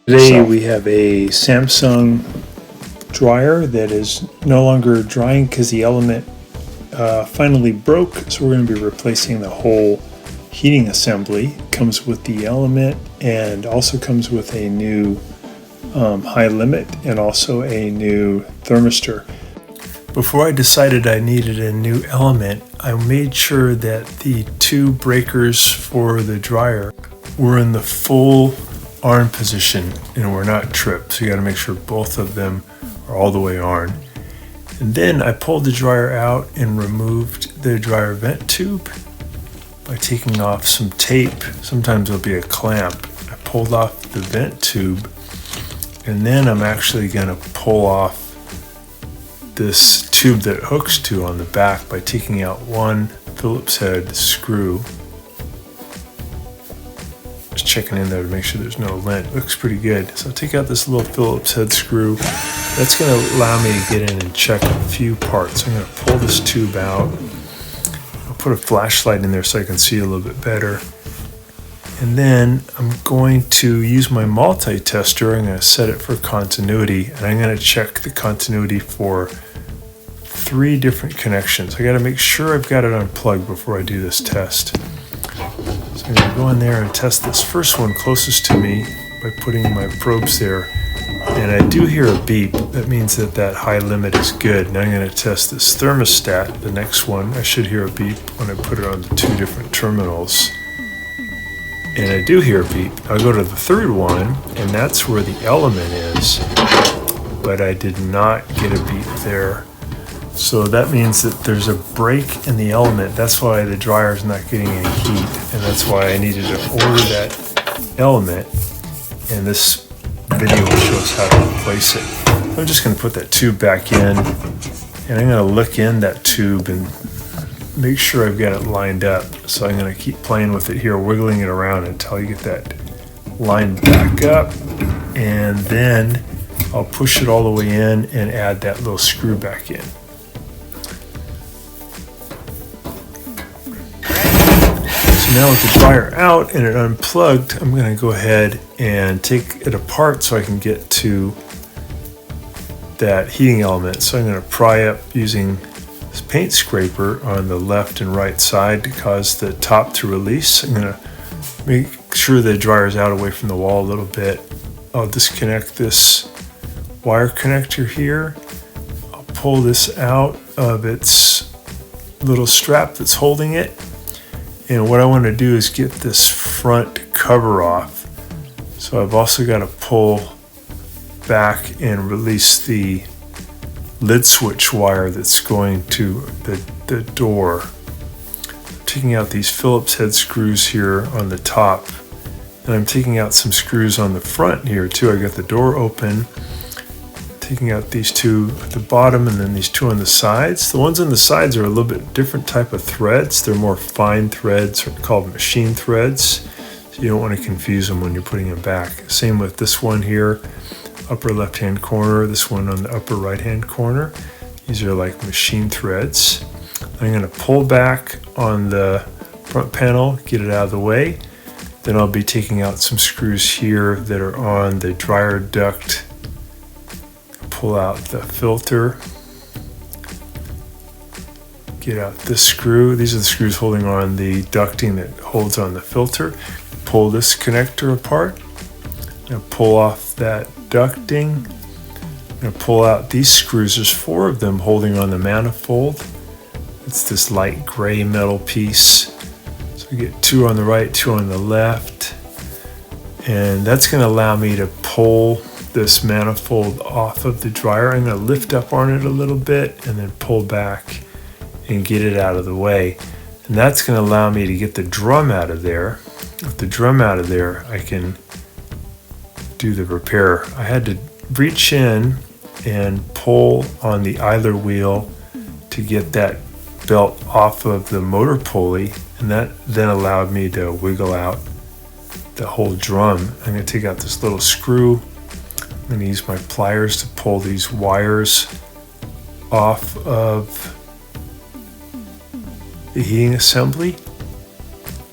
Today we have a Samsung dryer that is no longer drying because the element finally broke, so we're going to be replacing the whole heating assembly. It comes with the element and also comes with a new high limit and also a new thermistor. Before I decided I needed a new element, I made sure that the two breakers for the dryer were in the full on position and we're not tripped, so you got to make sure both of them are all the way on. And then I pulled the dryer out and removed the dryer vent tube by taking off some tape. Sometimes there'll be a clamp. I pulled off the vent tube, and then I'm actually going to pull off this tube that it hooks to on the back by taking out one Phillips head screw. Just checking in there to make sure there's no lint. It looks pretty good. So I'll take out this little Phillips head screw. That's going to allow me to get in and check a few parts. I'm going to pull this tube out. I'll put a flashlight in there so I can see a little bit better. And then I'm going to use my multi-tester. I'm going to set it for continuity, and I'm going to check the continuity for 3 different connections. I got to make sure I've got it unplugged before I do this test. So I'm going to go in there and test this first one closest to me by putting my probes there. And I do hear a beep. That means that high limit is good. Now I'm going to test this thermostat, the next one. I should hear a beep when I put it on the 2 different terminals. And I do hear a beep. I'll go to the third one, and that's where the element is. But I did not get a beep there. So that means that there's a break in the element. That's why the dryer is not getting any heat, and that's why I needed to order that element. And this video shows how to replace it. I'm just going to put that tube back in, and I'm going to look in that tube and make sure I've got it lined up. So I'm going to keep playing with it here, wiggling it around until you get that lined back up, and then I'll push it all the way in and add that little screw back in. So now with the dryer out and it unplugged, I'm going to go ahead and take it apart so I can get to that heating element. So I'm going to pry up using this paint scraper on the left and right side to cause the top to release. I'm going to make sure the dryer's out away from the wall a little bit. I'll disconnect this wire connector here. I'll pull this out of its little strap that's holding it. And what I want to do is get this front cover off. So I've also got to pull back and release the lid switch wire that's going to the door. I'm taking out these Phillips head screws here on the top, and I'm taking out some screws on the front here too. I got the door open, taking out these 2 at the bottom and then these 2 on the sides. The ones on the sides are a little bit different type of threads. They're more fine threads called machine threads, so you don't want to confuse them when you're putting them back. Same with this one here, upper left hand corner, this one on the upper right hand corner. These are like machine threads. I'm going to pull back on the front panel, get it out of the way. Then I'll be taking out some screws here that are on the dryer duct. Pull out the filter, get out this screw. These are the screws holding on the ducting that holds on the filter. Pull this connector apart and pull off that ducting. I'm going to pull out these screws. There's 4 of them holding on the manifold. It's this light gray metal piece. So we get 2 on the right, 2 on the left. And that's going to allow me to pull this manifold off of the dryer. I'm going to lift up on it a little bit and then pull back and get it out of the way. And that's going to allow me to get the drum out of there. With the drum out of there, I can do the repair. I had to reach in and pull on the idler wheel to get that belt off of the motor pulley, and that then allowed me to wiggle out the whole drum. I'm going to take out this little screw. I'm going to use my pliers to pull these wires off of the heating assembly.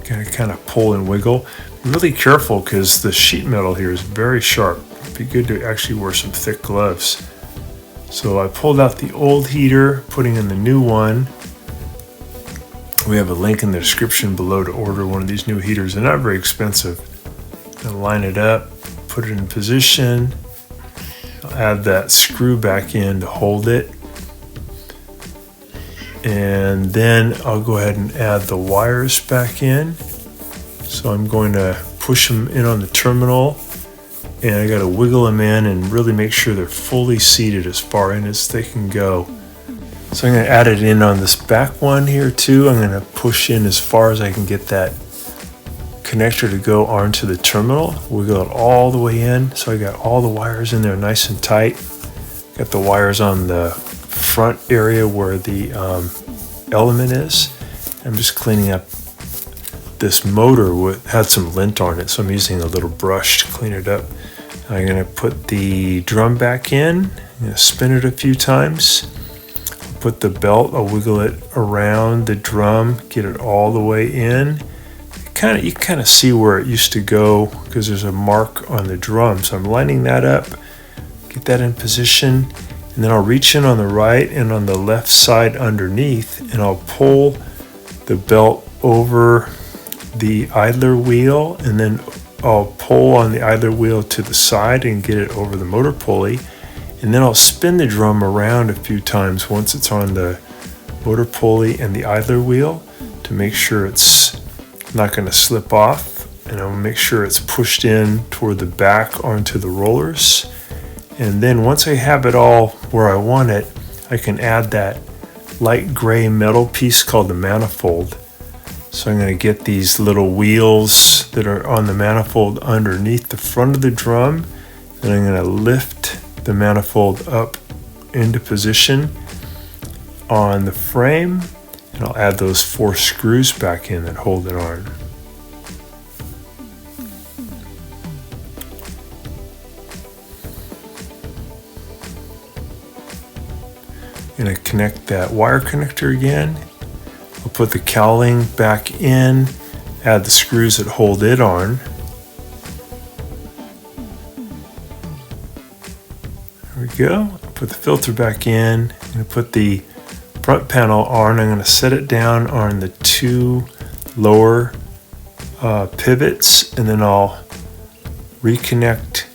Going to kind of pull and wiggle. really careful because the sheet metal here is very sharp. It'd be good to actually wear some thick gloves. So I pulled out the old heater, putting in the new one. We have a link in the description below to order one of these new heaters. They're not very expensive. I'll line it up, put it in position. I'll add that screw back in to hold it. And then I'll go ahead and add the wires back in. So I'm going to push them in on the terminal, and I got to wiggle them in and really make sure they're fully seated as far in as they can go. So I'm going to add it in on this back one here too. I'm going to push in as far as I can get that connector to go onto the terminal. Wiggle it all the way in. So I got all the wires in there nice and tight. Got the wires on the front area where the element is. I'm just cleaning up. This motor had some lint on it, so I'm using a little brush to clean it up. I'm going to put the drum back in. I'm going to spin it a few times. Put the belt, I'll wiggle it around the drum, get it all the way in. You kind of see where it used to go because there's a mark on the drum. So I'm lining that up, get that in position, and then I'll reach in on the right and on the left side underneath, and I'll pull the belt over the idler wheel, and then I'll pull on the idler wheel to the side and get it over the motor pulley, and then I'll spin the drum around a few times once it's on the motor pulley and the idler wheel to make sure it's not going to slip off, and I'll make sure it's pushed in toward the back onto the rollers. And then once I have it all where I want it, I can add that light gray metal piece called the manifold. So I'm going to get these little wheels that are on the manifold underneath the front of the drum, and I'm going to lift the manifold up into position on the frame, and I'll add those 4 screws back in that hold it on. I'm going to connect that wire connector again. I'll put the cowling back in, add the screws that hold it on. There we go. I'll put the filter back in. I'm going to put the front panel on. I'm going to set it down on the 2 lower pivots, and then I'll reconnect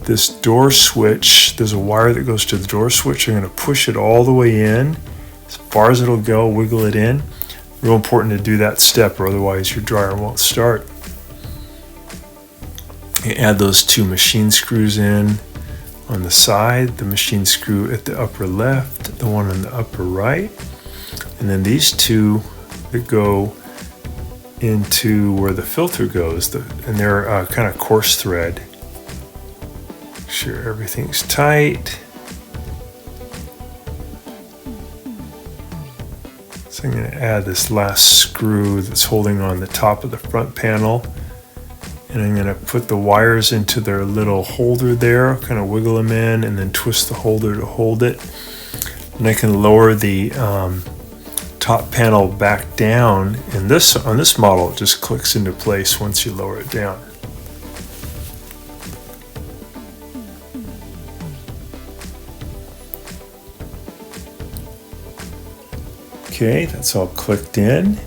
this door switch. There's a wire that goes to the door switch. I'm going to push it all the way in as far as it'll go, wiggle it in. Real important to do that step, or otherwise your dryer won't start. You add those 2 machine screws in on the side, the machine screw at the upper left, the one on the upper right, and then these 2 that go into where the filter goes, and they're kind of coarse thread. Make sure everything's tight. So I'm going to add this last screw that's holding on the top of the front panel, and I'm going to put the wires into their little holder there, kind of wiggle them in, and then twist the holder to hold it. And I can lower the top panel back down, and on this model it just clicks into place once you lower it down. Okay, that's all clicked in.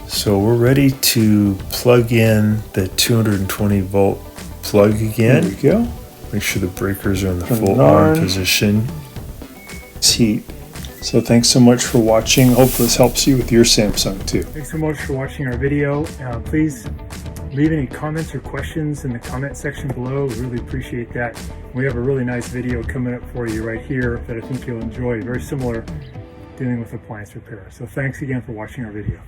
So we're ready to plug in the 220 volt plug again. There we go. Make sure the breakers are in the full on position. It's heat. So thanks so much for watching. Hope this helps you with your Samsung too. Thanks so much for watching our video. Please leave any comments or questions in the comment section below. We really appreciate that. We have a really nice video coming up for you right here that I think you'll enjoy. Very similar, dealing with appliance repair. So thanks again for watching our video.